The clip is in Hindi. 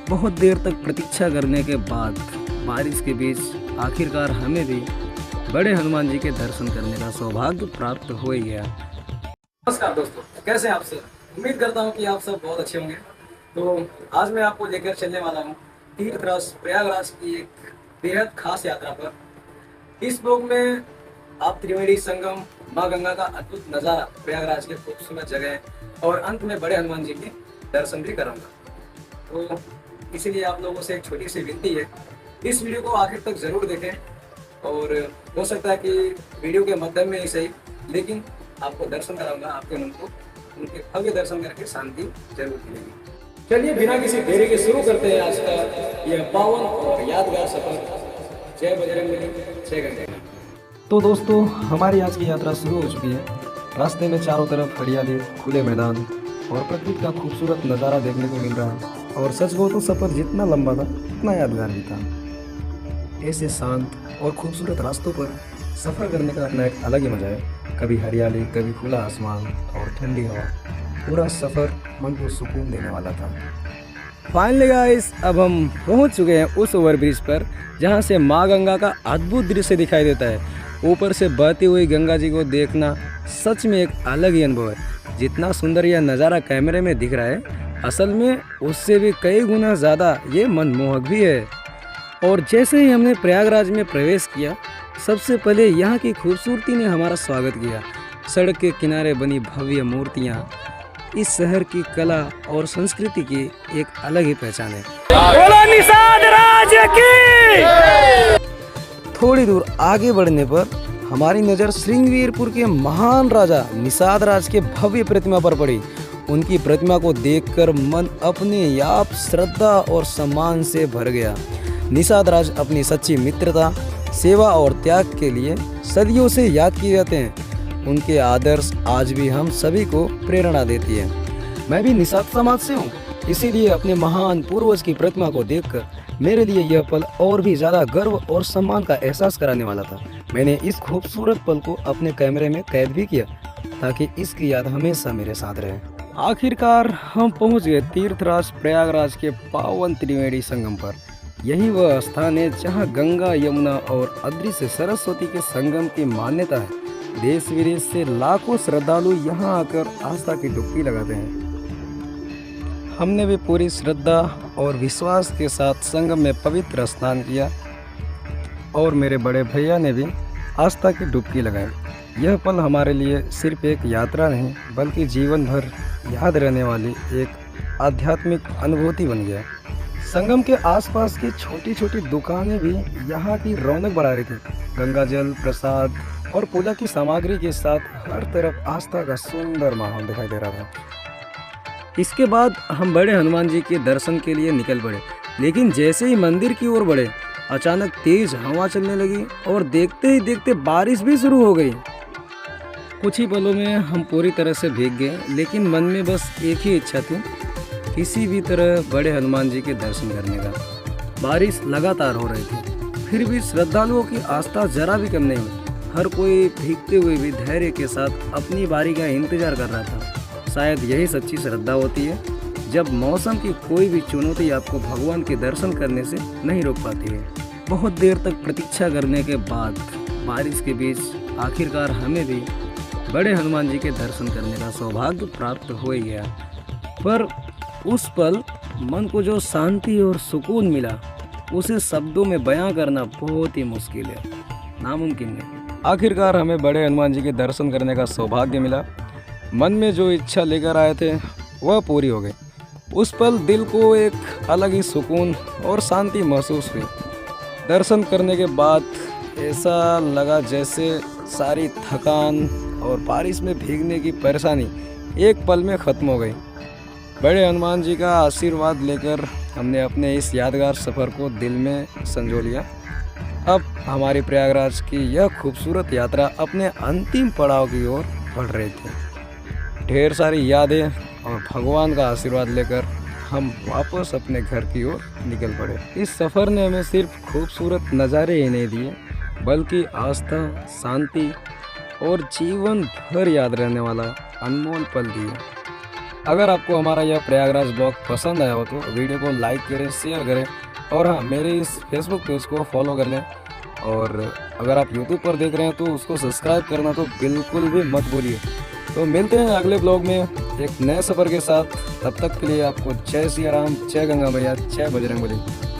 बहुत देर तक प्रतीक्षा करने के बाद बारिश के बीच आखिरकार हमें भी बड़े हनुमान जी के दर्शन करने का सौभाग्य प्राप्त हो ही गया। नमस्कार दोस्तों, कैसे हैं आप सब। उम्मीद करता हूं कि आप सब बहुत अच्छे होंगे। तो आज मैं आपको लेकर चलने वाला हूं तीर्थराज प्रयागराज की एक बेहद खास यात्रा पर। इस ब्लॉग में आप त्रिवेणी संगम, माँ गंगा का अद्भुत नज़ारा, प्रयागराज के खूबसूरत जगह और अंत में बड़े हनुमान जी के दर्शन भी करूँगा। तो इसीलिए आप लोगों से एक छोटी सी विनती है, इस वीडियो को आखिर तक ज़रूर देखें और हो सकता है कि वीडियो के मध्यम में ही सही, लेकिन आपको दर्शन कराऊंगा, आपके मन को उनके भव्य दर्शन करके शांति जरूर मिलेगी। चलिए बिना किसी देरी के शुरू करते हैं आज का यह पावन और यादगार सफर। जय बजरंगबली, जय गंगा। तो दोस्तों, हमारी आज की यात्रा शुरू हो चुकी है। रास्ते में चारों तरफ हरियाली, खुले मैदान और प्रकृति का खूबसूरत नज़ारा देखने को मिल रहा है। और सच कहूं तो सफ़र जितना लंबा था उतना यादगार भी था। ऐसे शांत और खूबसूरत रास्तों पर सफ़र करने का अपना एक अलग ही मज़ा है। कभी हरियाली, कभी खुला आसमान और ठंडी हवा, पूरा सफ़र मन को सुकून देने वाला था। फाइनली गाइस, अब हम पहुंच चुके हैं उस ओवरब्रिज पर जहां से माँ गंगा का अद्भुत दृश्य दिखाई देता है। ऊपर से बहती हुई गंगा जी को देखना सच में एक अलग ही अनुभव है। जितना सुंदर यह नज़ारा कैमरे में दिख रहा है, असल में उससे भी कई गुना ज़्यादा ये मनमोहक भी है। और जैसे ही हमने प्रयागराज में प्रवेश किया, सबसे पहले यहाँ की खूबसूरती ने हमारा स्वागत किया। सड़क के किनारे बनी भव्य मूर्तियाँ इस शहर की कला और संस्कृति की एक अलग ही पहचान है। बोलो निषाद राज की। थोड़ी दूर आगे बढ़ने पर हमारी नज़र श्रृंगवीरपुर के महान राजा निषाद राज के भव्य प्रतिमा पर पड़ी। उनकी प्रतिमा को देखकर मन अपने आप श्रद्धा और सम्मान से भर गया। निषाद राज अपनी सच्ची मित्रता, सेवा और त्याग के लिए सदियों से याद किए जाते हैं। उनके आदर्श आज भी हम सभी को प्रेरणा देती है। मैं भी निषाद समाज से हूँ, इसीलिए अपने महान पूर्वज की प्रतिमा को देखकर मेरे लिए यह पल और भी ज़्यादा गर्व और सम्मान का एहसास कराने वाला था। मैंने इस खूबसूरत पल को अपने कैमरे में कैद भी किया ताकि इसकी याद हमेशा मेरे साथ रहे। आखिरकार हम पहुंच गए तीर्थराज प्रयागराज के पावन त्रिवेणी संगम पर। यही वह स्थान है जहां गंगा, यमुना और अदृश्य सरस्वती के संगम की मान्यता है। देश विदेश से लाखों श्रद्धालु यहां आकर आस्था की डुबकी लगाते हैं। हमने भी पूरी श्रद्धा और विश्वास के साथ संगम में पवित्र स्नान किया और मेरे बड़े भैया ने भी आस्था की डुबकी लगाई। यह पल हमारे लिए सिर्फ एक यात्रा नहीं, बल्कि जीवन भर याद रहने वाली एक आध्यात्मिक अनुभूति बन गया। संगम के आसपास की छोटी छोटी दुकानें भी यहाँ की रौनक बढ़ा रही थी। गंगा जल, प्रसाद और पूजा की सामग्री के साथ हर तरफ आस्था का सुंदर माहौल दिखाई दे रहा था। इसके बाद हम बड़े हनुमान जी के दर्शन के लिए निकल पड़े, लेकिन जैसे ही मंदिर की ओर बढ़े, अचानक तेज हवा चलने लगी और देखते ही देखते बारिश भी शुरू हो गई। कुछ ही पलों में हम पूरी तरह से भीग गए, लेकिन मन में बस एक ही इच्छा थी, किसी भी तरह बड़े हनुमान जी के दर्शन करने का। बारिश लगातार हो रही थी, फिर भी श्रद्धालुओं की आस्था जरा भी कम नहीं हुई। हर कोई भीगते हुए भी धैर्य के साथ अपनी बारी का इंतजार कर रहा था। शायद यही सच्ची श्रद्धा होती है, जब मौसम की कोई भी चुनौती आपको भगवान के दर्शन करने से नहीं रोक पाती है। बहुत देर तक प्रतीक्षा करने के बाद बारिश के बीच आखिरकार हमें भी बड़े हनुमान जी के दर्शन करने का सौभाग्य प्राप्त हो ही गया। पर उस पल मन को जो शांति और सुकून मिला, उसे शब्दों में बयां करना बहुत ही मुश्किल है, नामुमकिन है। आखिरकार हमें बड़े हनुमान जी के दर्शन करने का सौभाग्य मिला। मन में जो इच्छा लेकर आए थे वह पूरी हो गई। उस पल दिल को एक अलग ही सुकून और शांति महसूस हुई। दर्शन करने के बाद ऐसा लगा जैसे सारी थकान और बारिश में भीगने की परेशानी एक पल में ख़त्म हो गई। बड़े हनुमान जी का आशीर्वाद लेकर हमने अपने इस यादगार सफ़र को दिल में संजो लिया। अब हमारी प्रयागराज की यह खूबसूरत यात्रा अपने अंतिम पड़ाव की ओर बढ़ रही थी। ढेर सारी यादें और भगवान का आशीर्वाद लेकर हम वापस अपने घर की ओर निकल पड़े। इस सफ़र ने हमें सिर्फ खूबसूरत नज़ारे ही नहीं दिए, बल्कि आस्था, शांति और जीवन भर याद रहने वाला अनमोल पल दिए। अगर आपको हमारा यह प्रयागराज ब्लॉग पसंद आया हो तो वीडियो को लाइक करें, शेयर करें और हाँ, मेरे इस फेसबुक पेज को फॉलो कर लें। और अगर आप यूट्यूब पर देख रहे हैं तो उसको सब्सक्राइब करना तो बिल्कुल भी मत भूलिए। तो मिलते हैं अगले ब्लॉग में एक नए सफ़र के साथ। तब तक के लिए आपको जय सिया राम, जय गंगा मैया, जय बजरंगबली।